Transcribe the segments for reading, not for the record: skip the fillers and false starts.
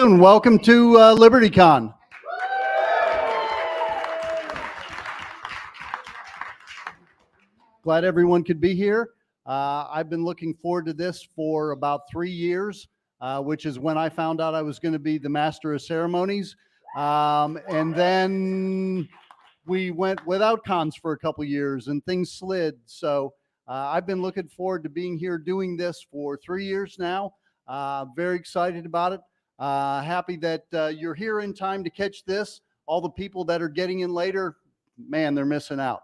afternoon. Welcome to LibertyCon. Glad everyone could be here. I've been looking forward to this for about 3 years, which is when I found out I was going to be the Master of Ceremonies. And then we went without cons for a couple years and things slid. So I've been looking forward to being here doing this for 3 years now. Very excited about it. Happy that you're here in time to catch this. All the people that are getting in later, man, they're missing out.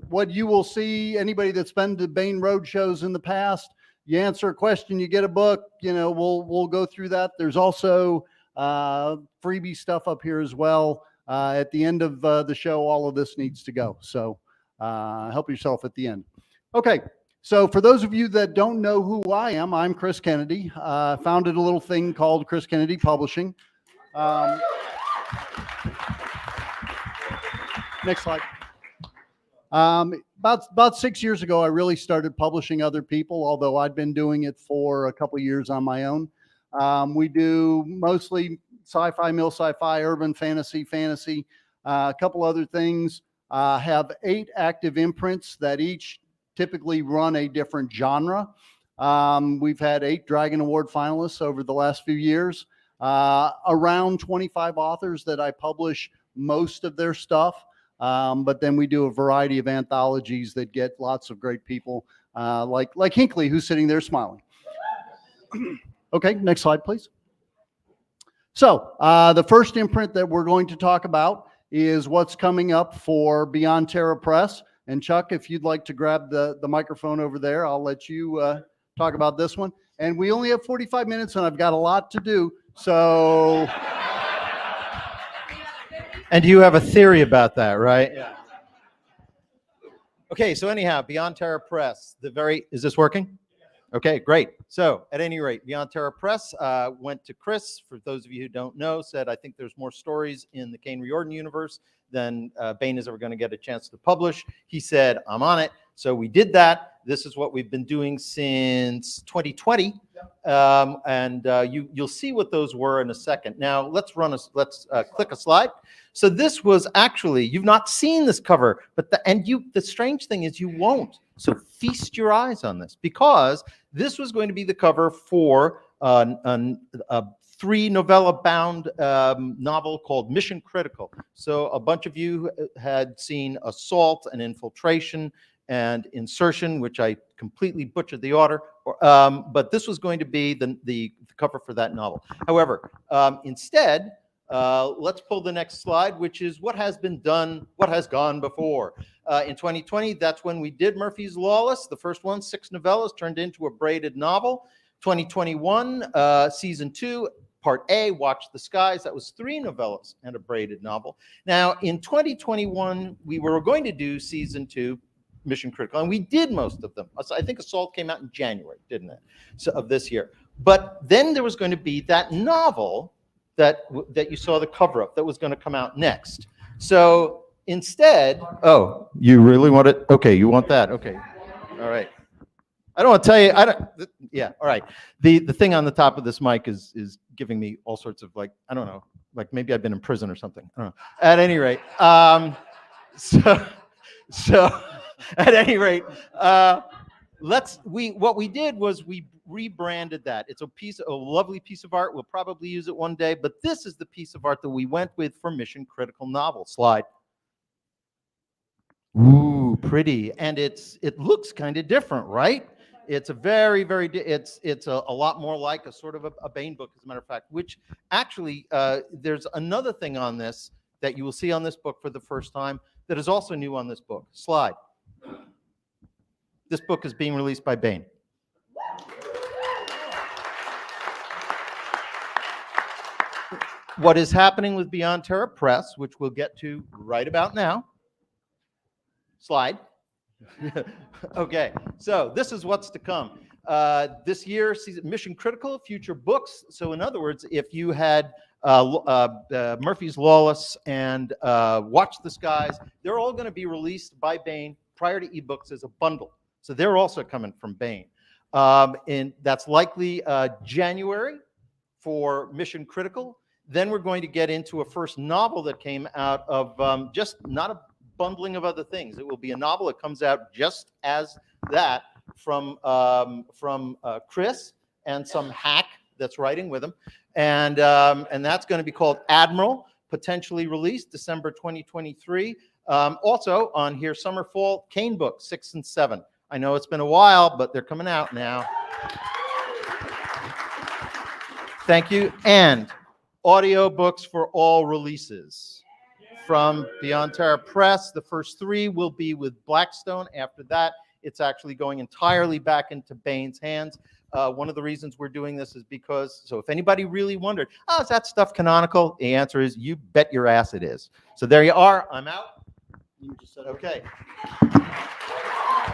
What you will see, anybody that's been to Bain Road shows in the past, you answer a question, you get a book, you know, we'll go through that. There's also freebie stuff up here as well. At the end of the show, all of this needs to go. So help yourself at the end. Okay. So for those of you that don't know who I am, I'm Chris Kennedy. Founded a little thing called Chris Kennedy Publishing. Next slide. About 6 years ago, I really started publishing other people, although I'd been doing it for a couple years on my own. We do mostly sci-fi, mil sci-fi, urban fantasy, a couple other things. Have 8 active imprints that each typically run a different genre. We've had 8 Dragon Award finalists over the last few years. Around 25 authors that I publish most of their stuff. But then we do a variety of anthologies that get lots of great people, like Hinckley, who's sitting there smiling. Okay, next slide, please. So the first imprint that we're going to talk about is what's coming up for Beyond Terra Press. And Chuck, if you'd like to grab the microphone over there, I'll let you talk about this one. And we only have 45 minutes, and I've got a lot to do, so... And you have a theory about that, right? Yeah. Okay, so anyhow, Beyond Terra Press, is this working? Okay, great. So at any rate, Beyond Terra Press went to Chris, for those of you who don't know, said, I think there's more stories in the Kane Riordan universe than Bain is ever going to get a chance to publish. He said, I'm on it. So we did that. This is what we've been doing since 2020. You'll see what those were in a second. Now let's click a slide. So this was actually, you've not seen this cover, but the strange thing is you won't. So feast your eyes on this, because this was going to be the cover for a 3 novella bound novel called Mission Critical. So a bunch of you had seen Assault and Infiltration and Insertion, which I completely butchered the order, but this was going to be the cover for that novel. However, instead, let's pull the next slide, which is what has been done, what has gone before. In 2020, that's when we did Murphy's Lawless. The first one, 6 novellas, turned into a braided novel. 2021, season 2, part A, Watch the Skies. That was 3 novellas and a braided novel. Now, in 2021, we were going to do season 2, Mission Critical, and we did most of them. I think Assault came out in January, didn't it, of this year. But then there was going to be that novel that you saw the cover of that was going to come out next. So instead, oh, you really want it? Okay, you want that? Okay, all right. I don't want to tell you. Yeah, all right. The thing on the top of this mic is giving me all sorts of, like, I don't know, like maybe I've been in prison or something. I don't know. At any rate, so at any rate, what we did was we rebranded that. It's a lovely piece of art. We'll probably use it one day, but this is the piece of art that we went with for Mission Critical novel. Slide. Ooh, pretty, and it looks kind of different, right? It's a very, it's a lot more like a sort of a Bain book, as a matter of fact, which actually, there's another thing on this that you will see on this book for the first time that is also new on this book. Slide. This book is being released by Bain. What is happening with Beyond Terra Press, which we'll get to right about now. Slide. Okay, so this is what's to come. This year, Mission Critical, future books. So in other words, if you had Murphy's Lawless and Watch the Skies, they're all going to be released by Bain prior to ebooks as a bundle. So they're also coming from Bain. And that's likely January for Mission Critical. Then we're going to get into a first novel that came out of just not a bundling of other things. It will be a novel that comes out just as that from Chris and some hack that's writing with him. And that's going to be called Admiral, potentially released December 2023. Also on here, Summer Fall Cane Book 6 and 7. I know it's been a while, but they're coming out now. Thank you. And audio books for all releases from Beyond Terror Press. The first 3 will be with Blackstone. After that, it's actually going entirely back into Bane's hands. One of the reasons we're doing this is because, so if anybody really wondered, oh, is that stuff canonical? The answer is, you bet your ass it is. So there you are. I'm out. You just said okay.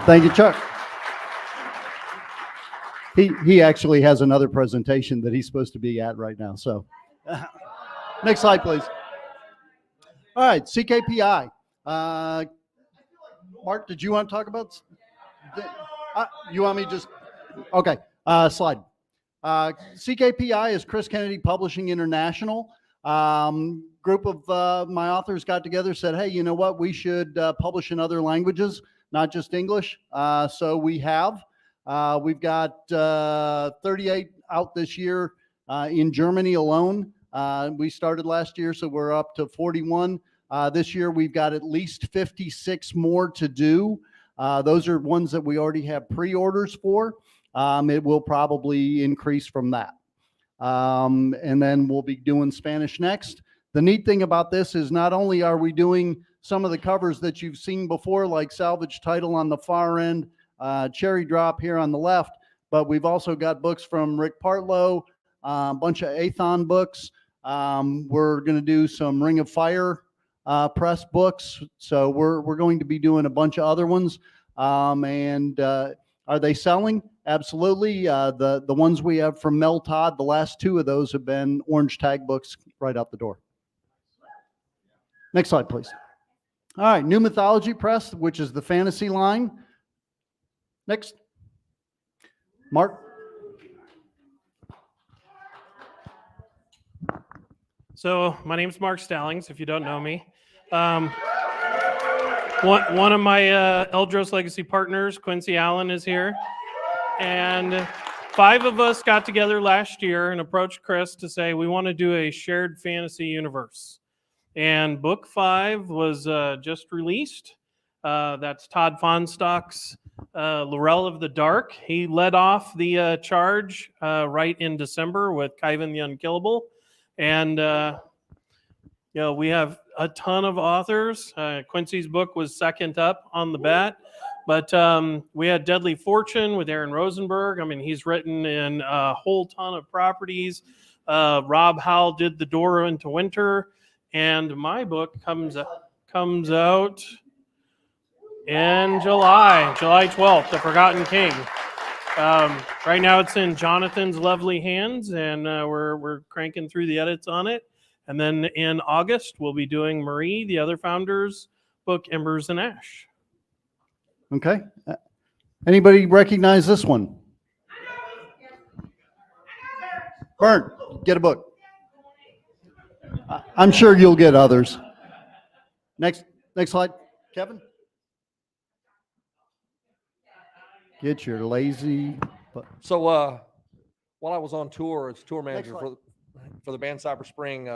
Thank you, Chuck. He actually has another presentation that he's supposed to be at right now. So next slide, please. All right, CKPI. Mark, did you want to talk about? You want me just? Okay, slide. CKPI is Chris Kennedy Publishing International. Group of my authors got together, said, hey, you know what? We should publish in other languages, not just English. So we have. We've got 38 out this year in Germany alone. We started last year, so we're up to 41. This year, we've got at least 56 more to do. Those are ones that we already have pre-orders for. It will probably increase from that. And then we'll be doing Spanish next. The neat thing about this is not only are we doing some of the covers that you've seen before, like Salvage title on the far end, Cherry Drop here on the left, but we've also got books from Rick Partlow, a bunch of Athon books. We're going to do some Ring of Fire press books. So we're going to be doing a bunch of other ones. Are they selling? Absolutely. The ones we have from Mel Todd, the last 2 of those have been orange tag books right out the door. Next slide, please. All right, New Mythology Press, which is the fantasy line. Next. Mark. So my name's Mark Stallings, if you don't know me. One of my Eldros Legacy partners, Quincy Allen, is here. And 5 of us got together last year and approached Chris to say, we want to do a shared fantasy universe. And book 5 was just released. That's Todd Fonstock's Laurel of the Dark. He led off the charge right in December with Kaivan the Unkillable. And, we have a ton of authors. Quincy's book was second up on the bat. But we had Deadly Fortune with Aaron Rosenberg. I mean, he's written in a whole ton of properties. Rob Howell did The Door into Winter. And my book comes out in July 12th, The Forgotten King. Right now it's in Jonathan's lovely hands, and we're cranking through the edits on it. And then in August, we'll be doing Marie, the other founder's book, Embers and Ash. Okay. Anybody recognize this one? Bern, get a book. I'm sure you'll get others. Next slide, Kevin. Get your lazy. So while I was on tour as tour manager for the band Cyber Spring,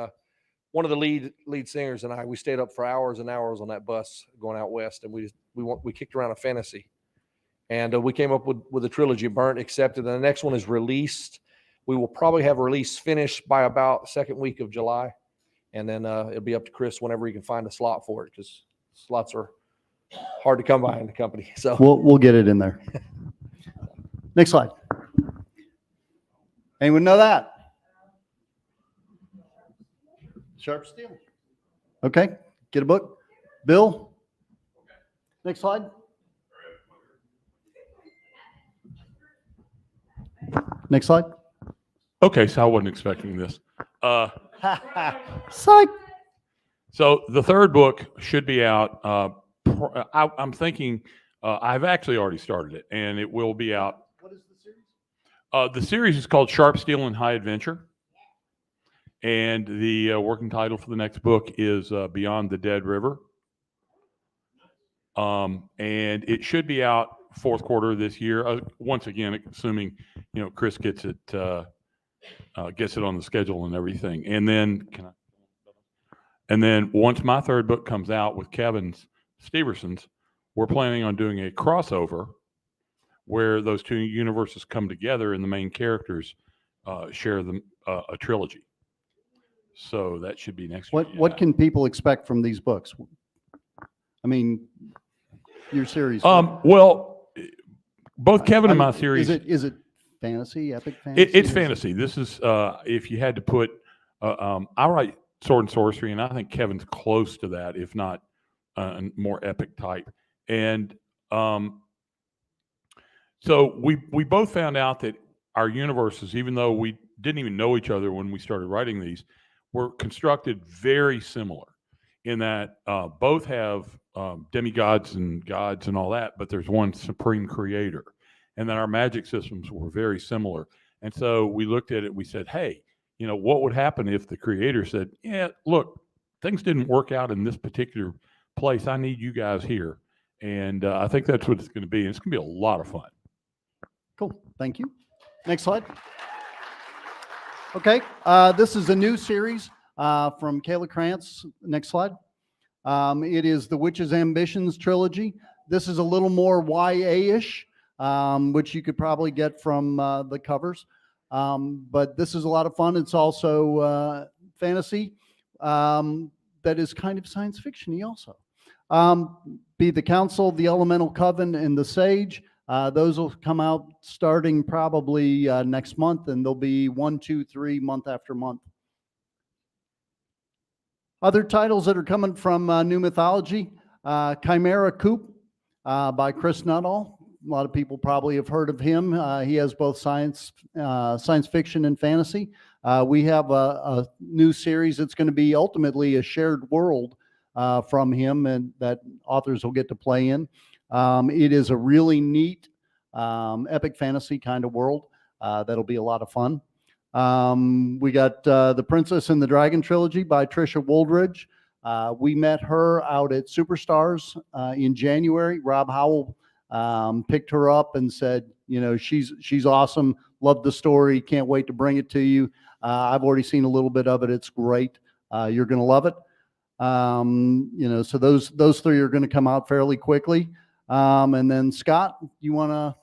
one of the lead singers and we stayed up for hours and hours on that bus going out west, and we kicked around a fantasy, and we came up with a trilogy. Burnt, Accepted, and the next one is released. We will probably have a release finished by about second week of July, and then it'll be up to Chris whenever he can find a slot for it, because slots are hard to come by in the company. So we'll get it in there. Next slide. Anyone know that? Sharp Steel. Okay, get a book. Bill. Next slide. Next slide. Okay, so I wasn't expecting this. Psych. So the third book should be out. I'm thinking I've actually already started it, and it will be out. What is the series? The series is called Sharp Steel and High Adventure. And the working title for the next book is Beyond the Dead River. And it should be out fourth quarter of this year. Once again, assuming Chris gets it on the schedule and everything. And then once my third book comes out with Kevin's Steverson's, we're planning on doing a crossover where those two universes come together and the main characters share a trilogy. So that should be next week. What can people expect from these books? I mean, your series. Well, both Kevin and my series. Is it fantasy, epic fantasy? It's fantasy. This is if you had to put. I write sword and sorcery, and I think Kevin's close to that, if not more epic type. And so we both found out that our universes, even though we didn't even know each other when we started writing these, were constructed very similar in that both have demigods and gods and all that, but there's one supreme creator, and that our magic systems were very similar. And so we looked at it, we said, hey, what would happen if the creator said, yeah, look, things didn't work out in this particular place. I need you guys here. And I think that's what it's going to be. And it's going to be a lot of fun. Cool. Thank you. Next slide. Okay. This is a new series from Kayla Krantz. Next slide. It is the Witch's Ambitions trilogy. This is a little more YA-ish, which you could probably get from the covers. But this is a lot of fun. It's also fantasy that is kind of science fiction-y also. Be the Council, the Elemental Coven, and the Sage. Those will come out starting probably next month, and they'll be 1, 2, 3, month after month. Other titles that are coming from New Mythology, Chimera Coop by Chris Nuttall. A lot of people probably have heard of him. He has both science fiction and fantasy. We have a new series that's going to be ultimately a shared world from him, and that authors will get to play in. It is a really neat epic fantasy kind of world that'll be a lot of fun. We got The Princess and the Dragon trilogy by Trisha Woldridge. We met her out at Superstars in January. Rob Howell picked her up and said, she's awesome. Love the story. Can't wait to bring it to you. I've already seen a little bit of it. It's great. You're going to love it. So those three are going to come out fairly quickly. And then Scott, you want to?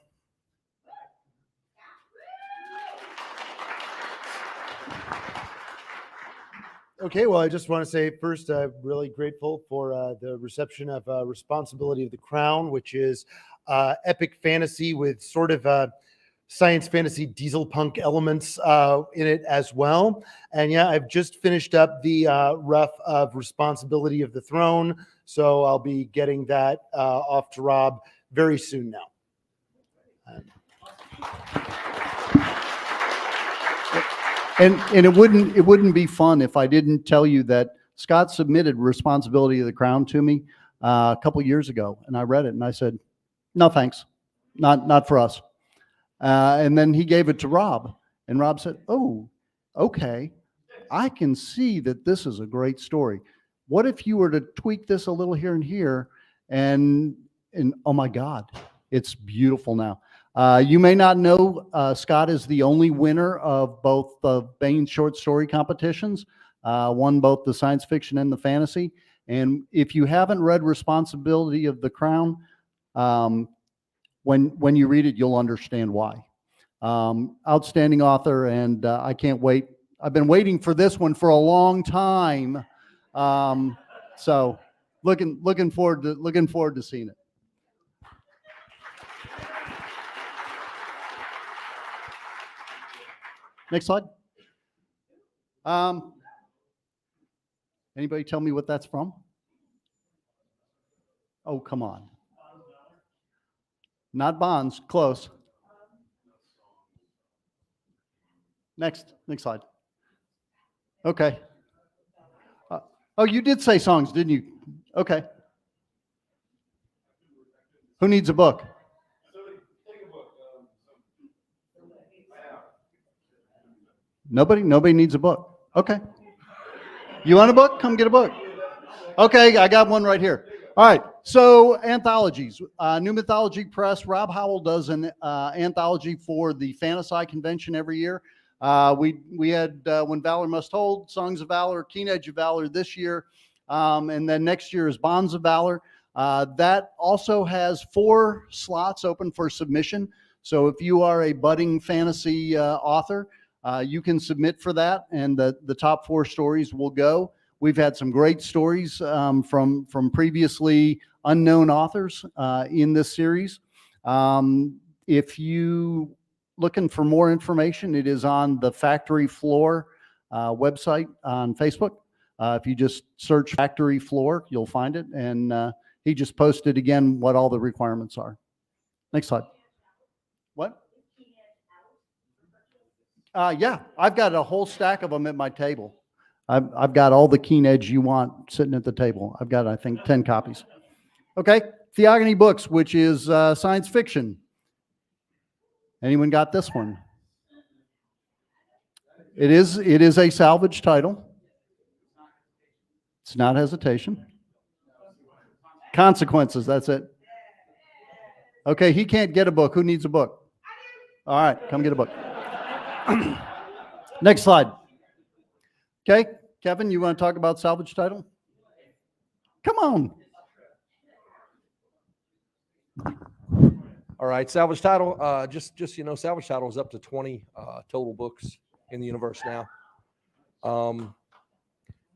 Okay, well, I just want to say first, I'm really grateful for the reception of Responsibility of the Crown, which is epic fantasy with sort of science fantasy diesel punk elements in it as well. And yeah, I've just finished up the rough of Responsibility of the Throne, so I'll be getting that off to Rob very soon now. And it wouldn't be fun if I didn't tell you that Scott submitted Responsibility of the Crown to me a couple years ago, and I read it and I said, no thanks, not for us. And then he gave it to Rob, and Rob said, oh, okay, I can see that this is a great story. What if you were to tweak this a little here and here, and oh my God, it's beautiful now. You may not know, Scott is the only winner of both the Bain short story competitions, won both the science fiction and the fantasy. And if you haven't read Responsibility of the Crown, when you read it, you'll understand why. Outstanding author, and I can't wait. I've been waiting for this one for a long time. So looking forward to seeing it. Next slide. Anybody tell me what that's from? Oh, come on. Not Bonds, close. Next slide. Okay. Oh, you did say songs, didn't you? Okay. Who needs a book? Nobody needs a book. Okay. You want a book? Come get a book. Okay, I got one right here. All right, so anthologies. New Mythology Press, Rob Howell does an anthology for the Fantasci Convention every year. We had When Valor Must Hold, Songs of Valor, Keen Edge of Valor this year, and then next year is Bonds of Valor. That also has 4 slots open for submission. So if you are a budding fantasy author, you can submit for that, and the top 4 stories will go. We've had some great stories from previously unknown authors in this series. If you looking for more information, it is on the Factory Floor website on Facebook. If you just search Factory Floor, you'll find it. And he just posted again what all the requirements are. Next slide. What? Yeah, I've got a whole stack of them at my table. I've got all the Keen Edge you want sitting at the table. I've got, I think, 10 copies. Okay, Theogony Books, which is science fiction. Anyone got this one? It is a Salvage title. It's not hesitation. Consequences, that's it. Okay, he can't get a book. Who needs a book? All right, come get a book. Next slide. Okay, Kevin, you want to talk about Salvage title? Come on. All right, Salvage title. Just Salvage title is up to 20 total books in the universe now.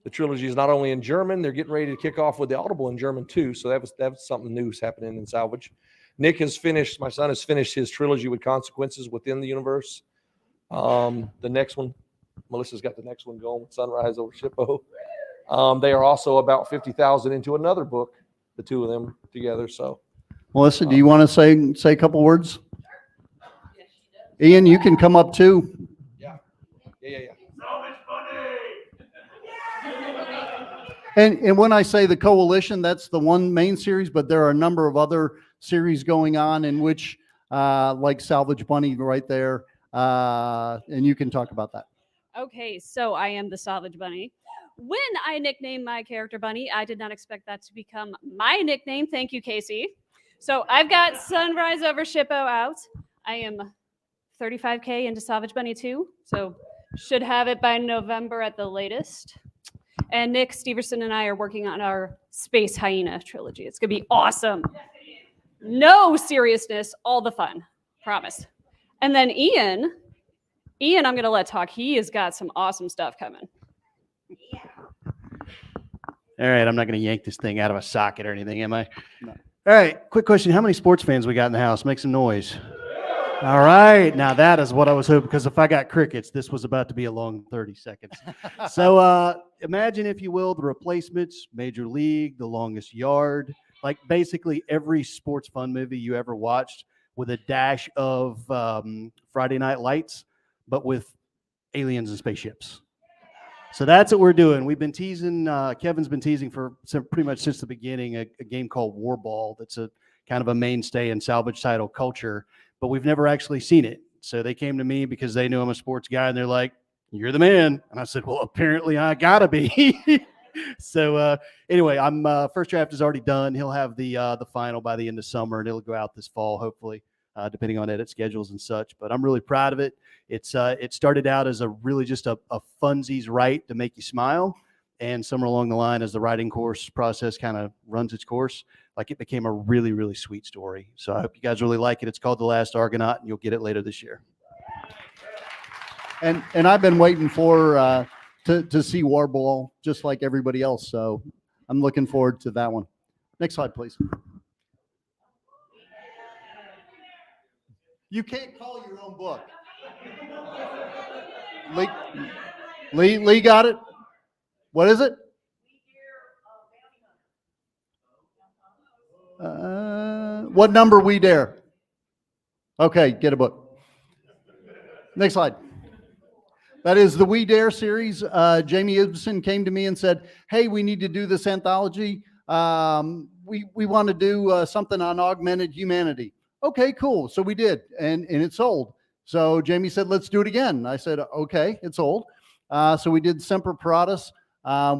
The trilogy is not only in German; they're getting ready to kick off with the Audible in German too. So that was something new happening in Salvage. Nick has finished. My son has finished his trilogy with Consequences within the universe. The next one, Melissa's got the next one going with Sunrise over Shippo. They are also about 50,000 into another book, the two of them together. So, Melissa, do you want to say a couple words? Ian, you can come up too. Yeah. And when I say the coalition, that's the one main series, but there are a number of other series going on in which, like Salvage Bunny right there, and you can talk about that. Okay, so I am the Salvage Bunny. When I nicknamed my character Bunny, I did not expect that to become my nickname. Thank you, Casey. So I've got Sunrise over Shippo out. I am 35K into Salvage Bunny 2, so should have it by November at the latest. And Nick Steverson and I are working on our Space Hyena trilogy. It's going to be awesome. No seriousness, all the fun. Promise. And then Ian, I'm going to let talk. He has got some awesome stuff coming. All right, I'm not going to yank this thing out of a socket or anything, am I? No. All right, quick question. How many sports fans we got in the house? Make some noise. All right, now that is what I was hoping, because if I got crickets, this was about to be a long 30 seconds. So imagine, if you will, the replacements, Major League, The Longest Yard, like basically every sports fun movie you ever watched, with a dash of Friday Night Lights, but with aliens and spaceships. So that's what we're doing. We've been teasing, Kevin's been teasing for pretty much since the beginning, a game called War Ball that's a kind of a mainstay in Salvage title culture, but we've never actually seen it. So they came to me because they knew I'm a sports guy, and they're like, "You're the man." And I said, "Well, apparently I gotta be." So anyway, I'm first draft is already done. He'll have the final by the end of summer, and it'll go out this fall, hopefully, depending on edit schedules and such. But I'm really proud of it. It started out as a really just a funsies write to make you smile, and somewhere along the line, as the writing course process kind of runs its course, like, it became a really, really sweet story. So I hope you guys really like it. It's called The Last Argonaut, and you'll get it later this year. And I've been waiting for to see War Ball just like everybody else. So I'm looking forward to that one. Next slide, please. You can't call your own book. Lee got it. What is it? What number We Dare? Okay, get a book. Next slide. That is the We Dare series. Jamie Ibsen came to me and said, "Hey, we need to do this anthology. We want to do something on augmented humanity." Okay, cool. So we did, and it sold. So Jamie said, "Let's do it again." I said, "Okay, it sold." So we did Semper Paratus,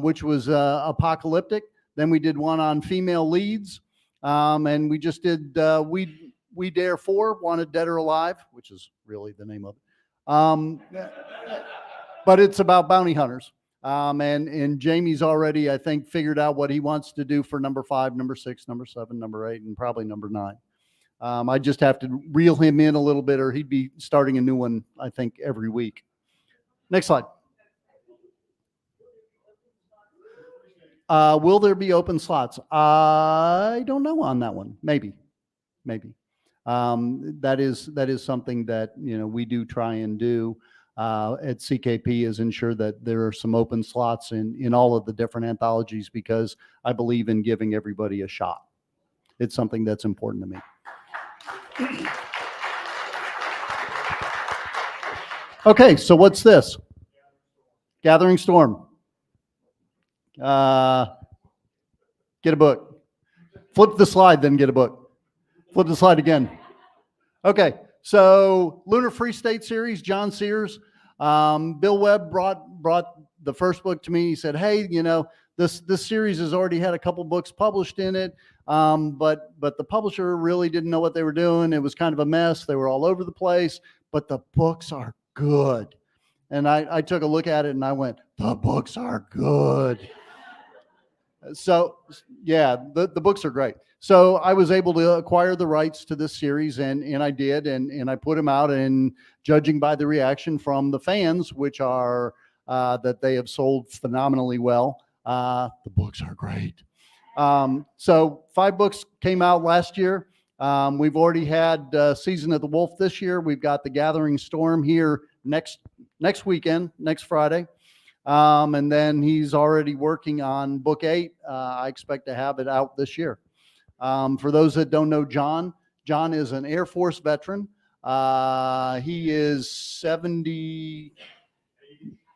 which was apocalyptic. Then we did one on female leads. And we just did We Dare 4, Wanted Dead or Alive, which is really the name of it. But it's about bounty hunters. And Jamie's already, I think, figured out what he wants to do for number 5, number 6, number 7, number 8, and probably number 9. I just have to reel him in a little bit, or he'd be starting a new one, I think, every week. Next slide. Will there be open slots? I don't know on that one. Maybe. That is something that, you know, we do try and do at CKP, is ensure that there are some open slots in all of the different anthologies, because I believe in giving everybody a shot. It's something that's important to me. Okay, so what's this? Gathering Storm. Get a book. Flip the slide, then get a book. Flip the slide again. Okay, so Lunar Free State series, John Sears. Bill Webb brought the first book to me. He said, hey, you know, this series has already had a couple books published in it, but the publisher really didn't know what they were doing. It was kind of a mess. They were all over the place, but the books are good. And I took a look at it and I went, the books are good. So yeah, the books are great. So I was able to acquire the rights to this series, and I did, and I put them out, and judging by the reaction from the fans, which are that they have sold phenomenally well, the books are great. So 5 books came out last year. We've already had Season of the Wolf this year. We've got The Gathering Storm here next weekend, next Friday. And then he's already working on book 8. I expect to have it out this year. For those that don't know John is an Air Force veteran. He is 70,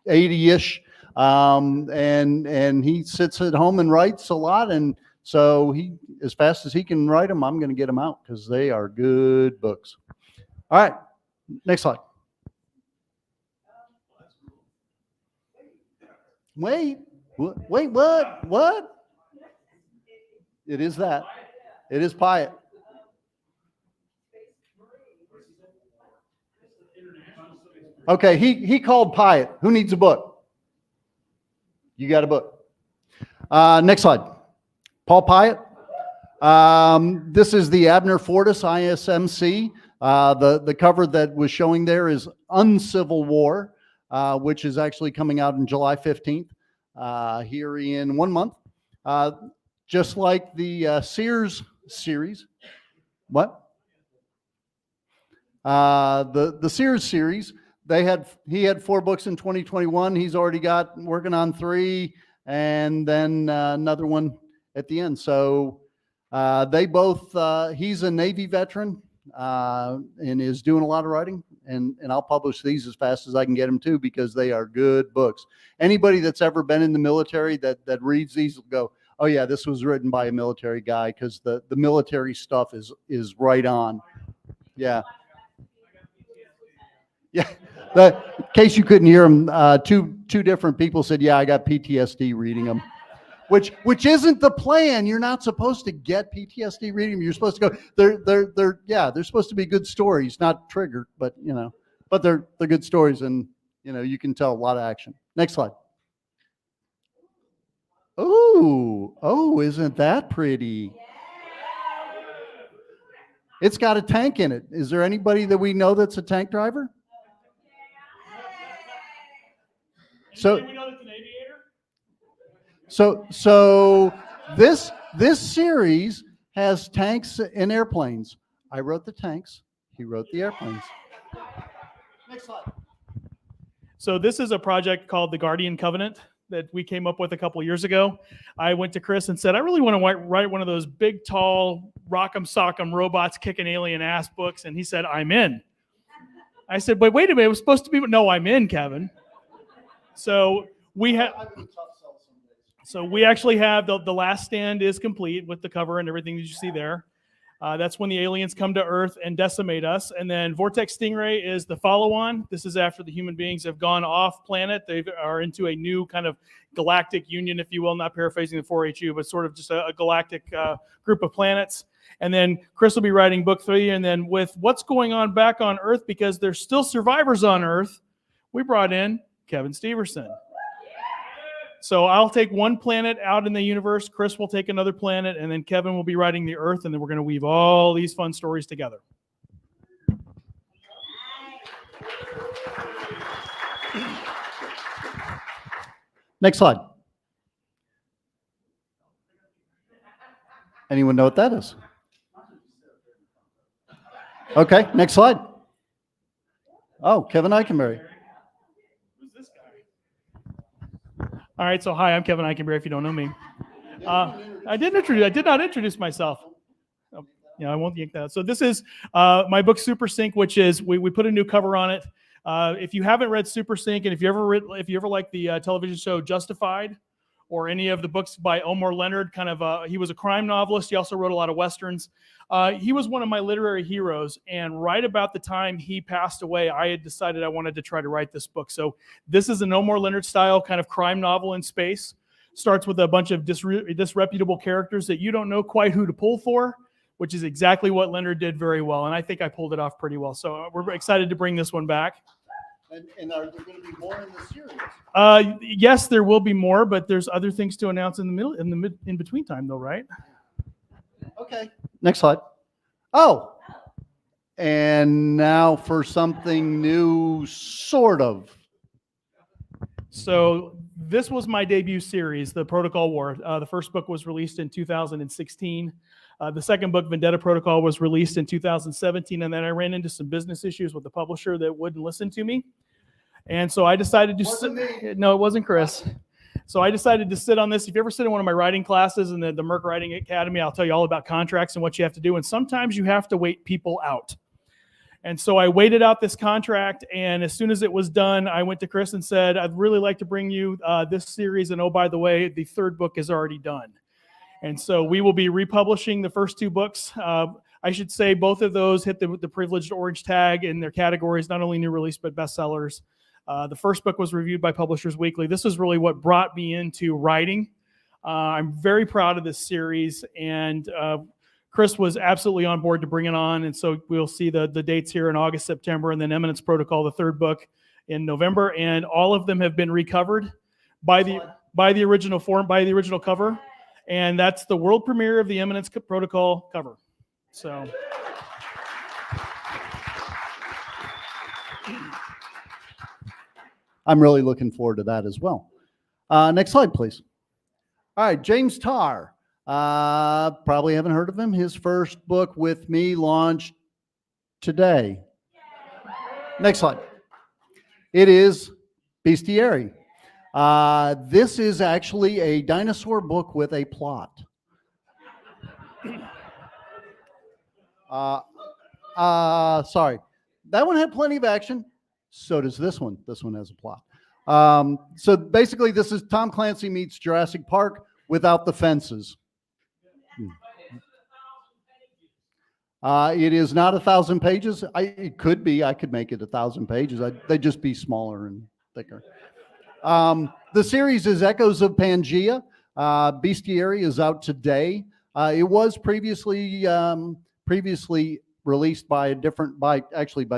80-ish. And he sits at home and writes a lot. And so he, as fast as he can write them, I'm going to get them out because they are good books. All right, next slide. Wait, what? It is that. It is Pyatt. Okay, he called Pyatt. Who needs a book? You got a book. Next slide. Paul Pyatt. This is the Abner Fortis ISMC. The cover that was showing there is Uncivil War, which is actually coming out on July 15th, here in 1 month. Just like the Sears series. What? The Sears series, he had 4 books in 2021. He's already got working on 3, and then another one at the end. So they both, he's a Navy veteran and is doing a lot of writing. And I'll publish these as fast as I can get them too, because they are good books. Anybody that's ever been in the military that reads these will go, oh yeah, this was written by a military guy, because the military stuff is right on. Yeah. Yeah. In case you couldn't hear them, two different people said, yeah, I got PTSD reading them. Which isn't the plan. You're not supposed to get PTSD reading them. You're supposed to go, they're supposed to be good stories, not triggered, but they're good stories, and you can tell a lot of action. Next slide. Oh, isn't that pretty? It's got a tank in it. Is there anybody that we know that's a tank driver? So this series has tanks and airplanes. I wrote the tanks. He wrote the airplanes. Next slide. So this is a project called the Guardian Covenant that we came up with a couple years ago. I went to Chris and said, I really want to write one of those big, tall, rock'em sock'em robots kicking alien ass books. And he said, I'm in. I said, but wait a minute, it was supposed to be, no, I'm in, Kevin. So we actually have the last stand is complete with the cover and everything that you see there. That's when the aliens come to Earth and decimate us. And then Vortex Stingray is the follow-on. This is after the human beings have gone off planet. They are into a new kind of galactic union, if you will, not paraphrasing the 4HU, but sort of just a galactic group of planets. And then Chris will be writing book 3. And then with what's going on back on Earth, because there's still survivors on Earth, we brought in Kevin Steverson. So I'll take one planet out in the universe, Chris will take another planet, and then Kevin will be writing the Earth, and then we're going to weave all these fun stories together. Next slide. Anyone know what that is? Okay, next slide. Oh, Kevin Eikenberry. Who's this guy? All right, so hi, I'm Kevin Eikenberry, if you don't know me. I did not introduce myself. Oh, yeah, I won't yank that. So this is my book Super Sync, which is we put a new cover on it. If you haven't read Super Sync, and if you ever like the television show Justified, or any of the books by Elmore Leonard, he was a crime novelist. He also wrote a lot of Westerns. He was one of my literary heroes, and right about the time he passed away, I had decided I wanted to try to write this book. So this is an Elmore Leonard style kind of crime novel in space. Starts with a bunch of disreputable characters that you don't know quite who to pull for, which is exactly what Leonard did very well, and I think I pulled it off pretty well. So we're excited to bring this one back. And are there going to be more in this series? Yes, there will be more, but there's other things to announce in between time, though, right? Okay. Next slide. Oh, and now for something new, sort of. So this was my debut series, The Protocol War. The first book was released in 2016. The second book, Vendetta Protocol, was released in 2017, and then I ran into some business issues with the publisher that wouldn't listen to me. And so I decided to No, it wasn't Chris. So I decided to sit on this. If you ever sit in one of my writing classes in the Merck Writing Academy, I'll tell you all about contracts and what you have to do. And sometimes you have to wait people out. And so I waited out this contract, and as soon as it was done, I went to Chris and said, I'd really like to bring you this series, and oh, by the way, the third book is already done. And so we will be republishing the first 2 books. I should say both of those hit the privileged orange tag in their categories, not only new release, but bestsellers. The first book was reviewed by Publishers Weekly. This is really what brought me into writing. I'm very proud of this series, and Chris was absolutely on board to bring it on. And so we'll see the dates here in August, September, and then Eminence Protocol, the third book, in November. And all of them have been recovered by the original cover. And that's the world premiere of the Eminence Protocol cover. So. I'm really looking forward to that as well. Next slide, please. All right, James Tarr. Probably haven't heard of him. His first book with me launched today. Next slide. It is Bestiary. This is actually a dinosaur book with a plot. Sorry. That one had plenty of action. So does this one. This one has a plot. So basically, this is Tom Clancy meets Jurassic Park without the fences. It is not 1,000 pages. It could be. I could make it 1,000 pages. They'd just be smaller and thicker. The series is Echoes of Pangea. Bestiary is out today. It was previously released by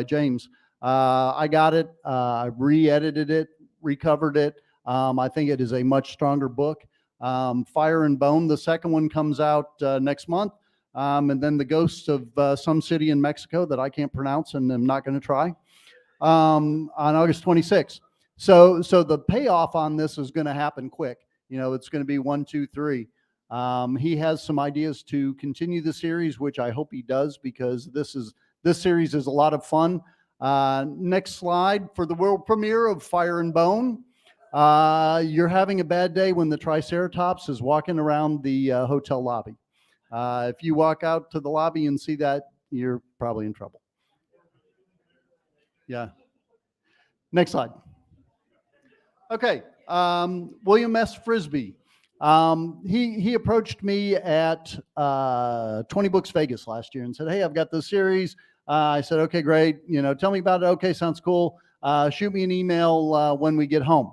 James. I got it. I re-edited it, recovered it. I think it is a much stronger book. Fire and Bone, the second one, comes out next month. And then The Ghosts of Some City in Mexico that I can't pronounce and I'm not going to try, on August 26th. So the payoff on this is going to happen quick. You know, it's going to be 1, 2, 3. He has some ideas to continue the series, which I hope he does, because this series is a lot of fun. Next slide. For the world premiere of Fire and Bone, you're having a bad day when the Triceratops is walking around the hotel lobby. If you walk out to the lobby and see that, you're probably in trouble. Yeah. Next slide. Okay. William S. Frisbee. He approached me at 20 Books Vegas last year and said, "Hey, I've got this series." I said, "Okay, great. Tell me about it." "Okay, sounds cool. Shoot me an email when we get home."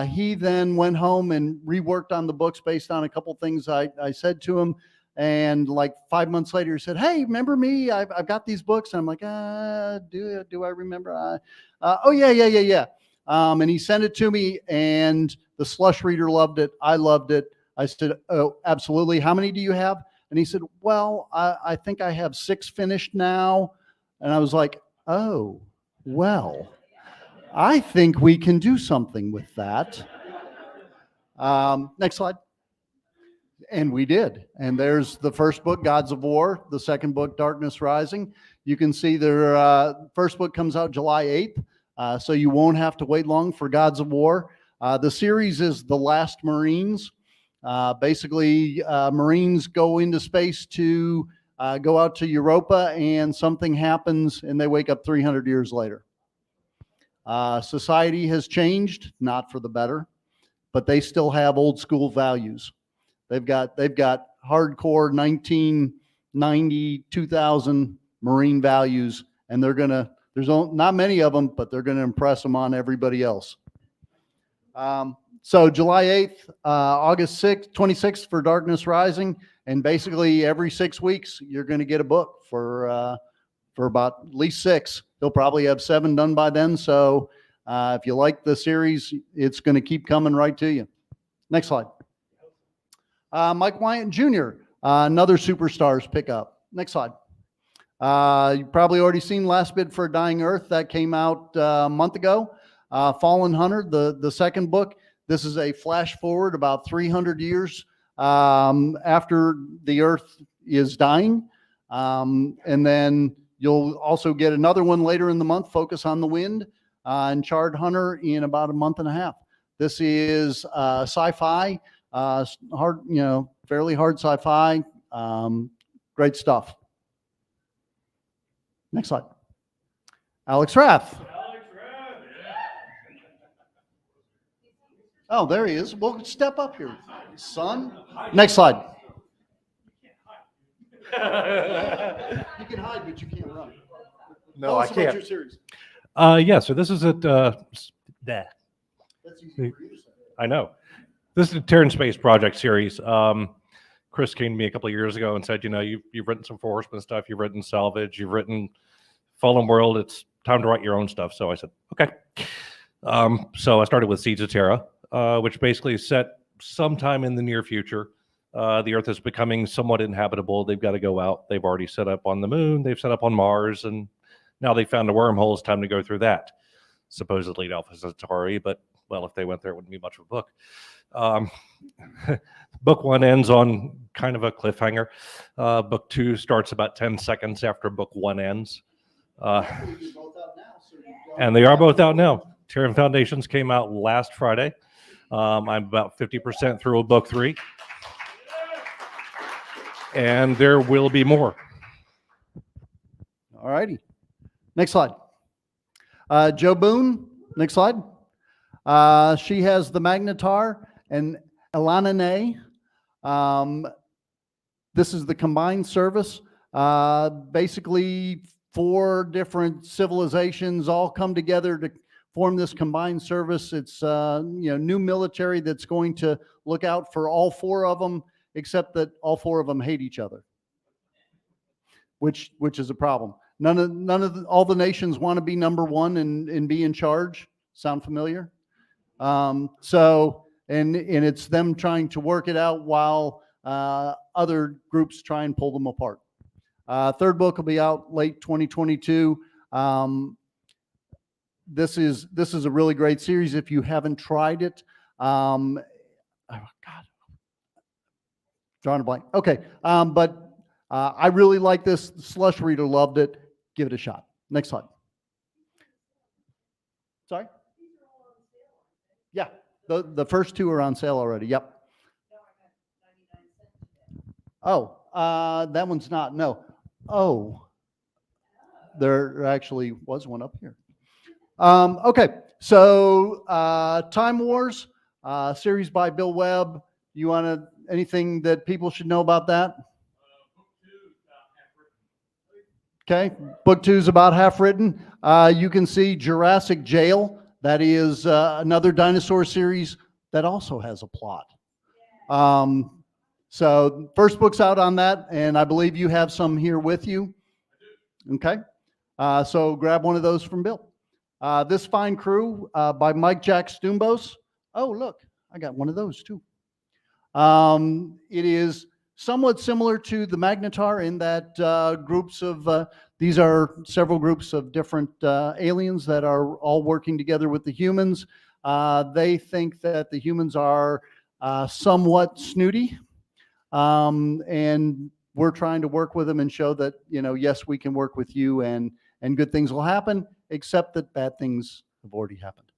He then went home and reworked on the books based on a couple things I said to him. And like 5 months later, he said, "Hey, remember me? I've got these books." And I'm like, do I remember? Oh, yeah. And he sent it to me, and the slush reader loved it. I loved it. I said, "Oh, absolutely. How many do you have?" And he said, "Well, I think I have 6 finished now." And I was like, "Oh, well, I think we can do something with that." Next slide. And we did. And there's the first book, Gods of War, the second book, Darkness Rising. You can see their first book comes out July 8th, so you won't have to wait long for Gods of War. The series is The Last Marines. Basically, Marines go into space to go out to Europa, and something happens, and they wake up 300 years later. Society has changed, not for the better, but they still have old school values. They've got hardcore 1990, 2000 Marine values, and there's not many of them, but they're gonna impress them on everybody else. So July 8th, August 26th for Darkness Rising, and basically every 6 weeks you're gonna get a book for about at least 6. They'll probably have 7 done by then. So if you like the series, it's gonna keep coming right to you. Next slide. Mike Wyatt Jr., another Superstars pickup. Next slide. You've probably already seen Last Bid for a Dying Earth. That came out a month ago. Fallen Hunter, the second book. This is a flash forward about 300 years after the Earth is dying. And then you'll also get another one later in the month, Focus on the Wind, and Charred Hunter in about a month and a half. This is sci-fi. Hard, fairly hard sci-fi. Great stuff. Next slide. Alex Rath. Oh, there he is. Well, step up here, son. Next slide. You can hide, but you can't run. No, I can't. Your series. Yeah, so this is at That's easy for you to say. I know. This is a Terran Space Project series. Chris came to me a couple of years ago and said, you've written some Horsemen stuff, you've written Salvage, you've written Fallen World. It's time to write your own stuff. So I said, okay. So I started with Seeds of Terra, which basically is set sometime in the near future. The Earth is becoming somewhat inhabitable. They've got to go out. They've already set up on the moon. They've set up on Mars, and now they found a wormhole. It's time to go through that. Supposedly Alpha Centauri, but well, if they went there, it wouldn't be much of a book. Book 1 ends on kind of a cliffhanger. Book 2 starts about 10 seconds after book 1 ends. And they are both out now. Terran Foundations came out last Friday. I'm about 50% through book 3. And there will be more. All righty. Next slide. Joe Boone. Next slide. She has the Magnetar and Elanine. This is the combined service. Basically, 4 different civilizations all come together to form this combined service. It's new military that's going to look out for all 4 of them, except that all 4 of them hate each other, which is a problem. All the nations want to be number 1 and be in charge. Sound familiar? So it's them trying to work it out while other groups try and pull them apart. Third book will be out late 2022. This is a really great series if you haven't tried it. Oh God, drawing a blank. Okay, but I really like this. The Slush Reader loved it. Give it a shot. Next slide. Sorry? Yeah, the first 2 are on sale already. Yep. Oh, that one's not. No. Oh, there actually was one up here. Okay, so Time Wars, series by Bill Webb. You want to, anything that people should know about that? Okay, book 2 is about half written. You can see Jurassic Jail. That is another dinosaur series that also has a plot. So first book's out on that, and I believe you have some here with you. Okay, so grab one of those from Bill. This Fine Crew by Mike Jack Stumbos. Oh, look, I got one of those too. It is somewhat similar to the Magnetar in that groups of, these are several groups of different aliens that are all working together with the humans. They think that the humans are somewhat snooty, and we're trying to work with them and show that, you know, yes, we can work with you and good things will happen, except that bad things have already happened.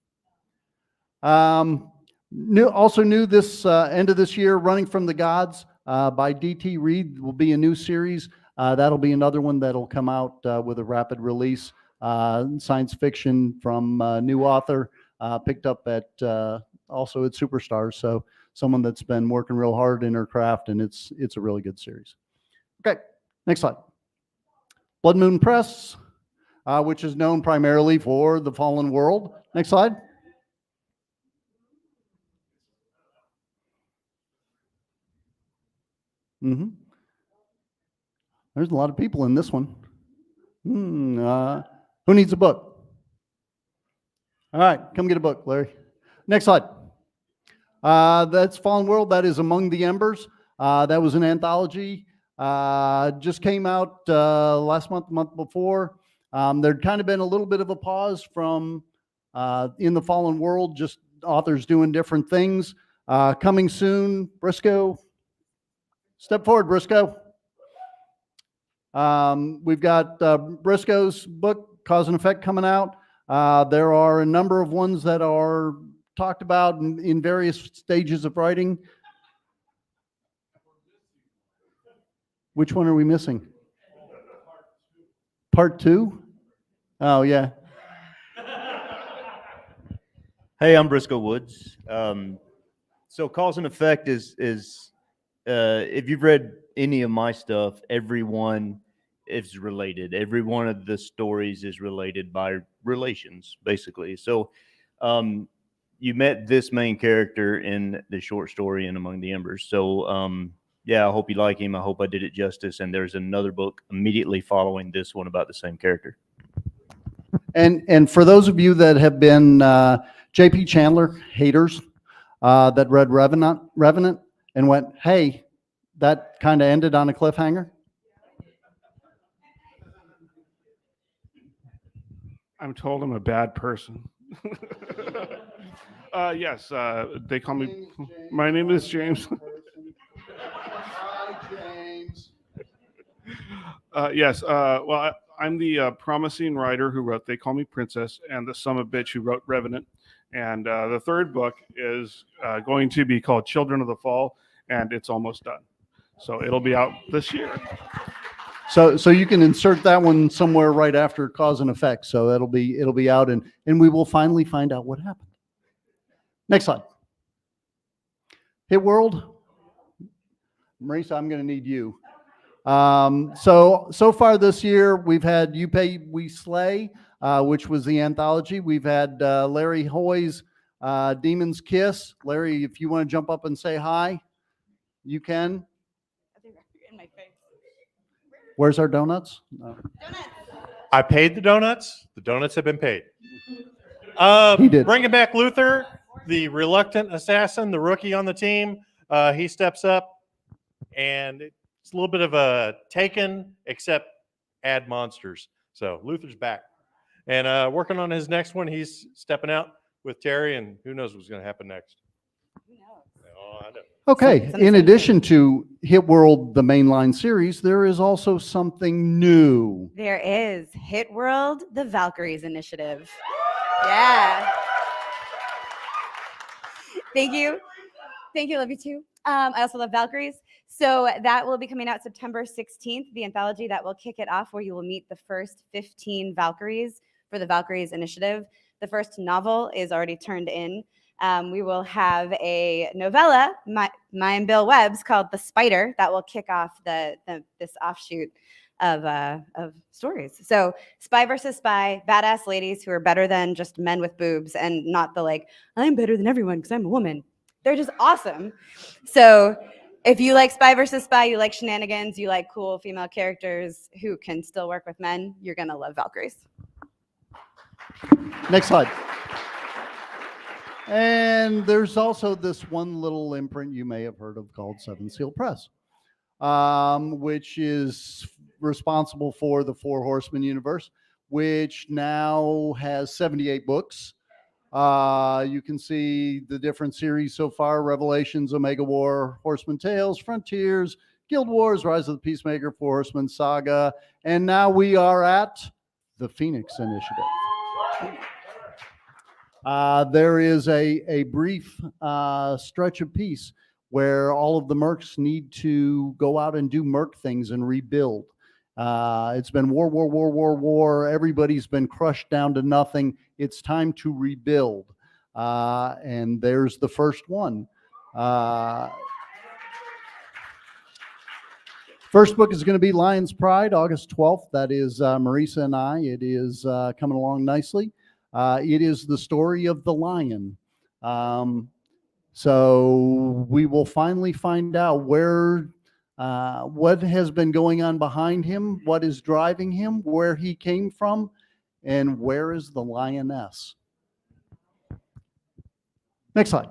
Also new this end of this year, Running from the Gods by D.T. Reed will be a new series. That'll be another one that'll come out with a rapid release. Science fiction from a new author, picked up at also at Superstars. So someone that's been working real hard in her craft, and it's a really good series. Okay, next slide. Blood Moon Press, which is known primarily for The Fallen World. Next slide. There's a lot of people in this one. Who needs a book? All right, come get a book, Larry. Next slide. That's Fallen World. That is Among the Embers. That was an anthology. Just came out last month, the month before. There'd kind of been a little bit of a pause from In the Fallen World, just authors doing different things. Coming soon, Briscoe. Step forward, Briscoe. We've got Briscoe's book, Cause and Effect, coming out. There are a number of ones that are talked about in various stages of writing. Which one are we missing? Part 2? Oh, yeah. Hey, I'm Briscoe Woods. So Cause and Effect is if you've read any of my stuff, everyone is related. Every one of the stories is related by relations, basically. So you met this main character in the short story in Among the Embers. So yeah, I hope you like him. I hope I did it justice. And there's another book immediately following this one about the same character. And for those of you that have been J.P. Chandler haters that read Revenant and went, hey, that kind of ended on a cliffhanger. I'm told I'm a bad person. Yes, they call me. My name is James. Hi, James. Yes, well, I'm the promising writer who wrote They Call Me Princess and the son of a bitch who wrote Revenant. And the third book is going to be called Children of the Fall, and it's almost done. So it'll be out this year. So you can insert that one somewhere right after Cause and Effect. So it'll be out, and we will finally find out what happened. Next slide. Hit World. Marisa, I'm going to need you. So far this year, we've had You Pay, We Slay, which was the anthology. We've had Larry Hoy's Demon's Kiss. Larry, if you want to jump up and say hi, you can. In my face. Where's our donuts? No. I paid the donuts. The donuts have been paid. He did. Bringing back Luther, the reluctant assassin, the rookie on the team. He steps up, and it's a little bit of a Taken, except add monsters. So Luther's back. And working on his next one, he's stepping out with Terry, and who knows what's going to happen next. Who knows? Oh, I know. Okay, in addition to Hit World, the mainline series, there is also something new. There is Hit World, the Valkyries Initiative. Yeah. Thank you. Thank you. Love you too. I also love Valkyries. So that will be coming out September 16th, the anthology that will kick it off, where you will meet the first 15 Valkyries for the Valkyries Initiative. The first novel is already turned in. We will have a novella, my and Bill Webb's, called The Spider, that will kick off this offshoot of stories. So spy versus spy, badass ladies who are better than just men with boobs, and not the like, I'm better than everyone because I'm a woman. They're just awesome. So if you like spy versus spy, you like shenanigans, you like cool female characters who can still work with men, you're gonna love Valkyries. Next slide. And there's also this one little imprint you may have heard of called Seven Seal Press, which is responsible for the Four Horsemen universe, which now has 78 books. You can see the different series so far: Revelations, Omega War, Horseman Tales, Frontiers, Guild Wars, Rise of the Peacemaker, Four Horsemen Saga, and now we are at the Phoenix Initiative. There is a brief stretch of peace where all of the mercs need to go out and do merc things and rebuild. It's been war. Everybody's been crushed down to nothing. It's time to rebuild. And there's the first one. First book is going to be Lion's Pride, August 12th. That is Marisa and I. It is coming along nicely. It is the story of the lion. So we will finally find out what has been going on behind him, what is driving him, where he came from, and where is the lioness. Next slide.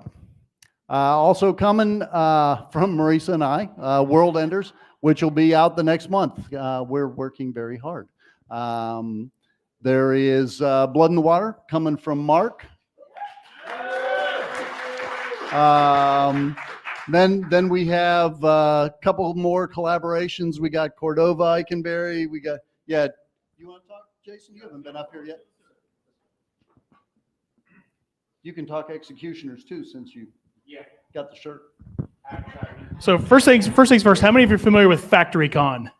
Also coming from Marisa and I, World Enders, which will be out the next month. We're working very hard. There is Blood in the Water coming from Mark. Then we have a couple more collaborations. We got Cordova, Eikenberry. We got, yeah. You want to talk, Jason? You haven't been up here yet. You can talk Executioners too, since you got the shirt. So first things first, how many of you are familiar with FactoryCon?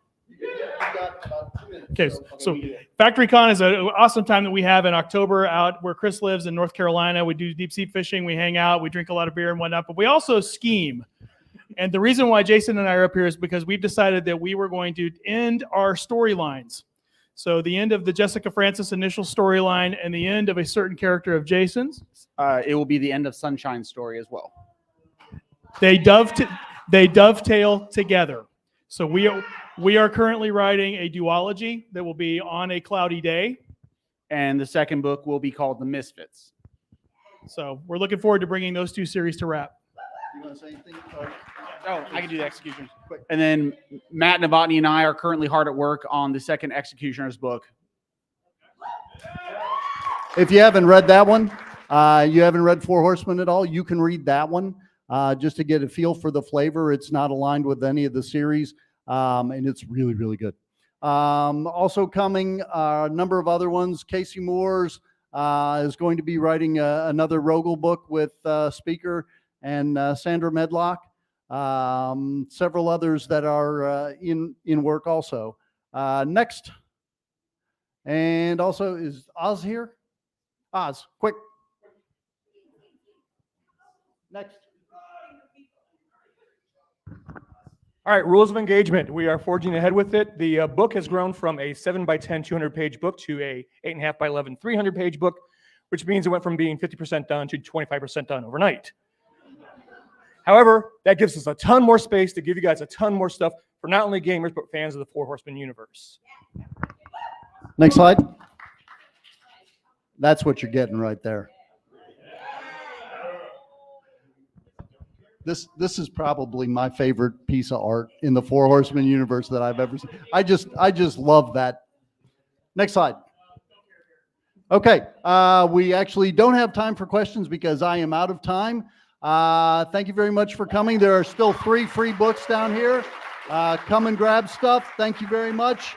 Okay, so FactoryCon is an awesome time that we have in October out where Chris lives in North Carolina. We do deep sea fishing, we hang out, we drink a lot of beer and whatnot, but we also scheme. And the reason why Jason and I are up here is because we've decided that we were going to end our storylines. So the end of the Jessica Francis initial storyline and the end of a certain character of Jason's. It will be the end of Sunshine's story as well. They dovetail together. So we are currently writing a duology that will be On a Cloudy Day. And the second book will be called The Misfits. So we're looking forward to bringing those two series to wrap. You want to say anything? Oh, I can do the Executioners. And then Matt Novotny and I are currently hard at work on the second Executioners book. If you haven't read that one, you haven't read Four Horsemen at all, you can read that one just to get a feel for the flavor. It's not aligned with any of the series, and it's really, really good. Also coming, a number of other ones. Casey Moores is going to be writing another Rogel book with Speaker and Sandra Medlock. Several others that are in work also. Next. And also, is Oz here? Oz, quick. Next. All right, rules of engagement. We are forging ahead with it. The book has grown from a 7x10, 200-page book to a 8.5x11, 300-page book, which means it went from being 50% done to 25% done overnight. However, that gives us a ton more space to give you guys a ton more stuff for not only gamers, but fans of the Four Horsemen universe. Next slide. That's what you're getting right there. This is probably my favorite piece of art in the Four Horsemen universe that I've ever seen. I just love that. Next slide. Okay, we actually don't have time for questions because I am out of time. Thank you very much for coming. There are still 3 free books down here. Come and grab stuff. Thank you very much.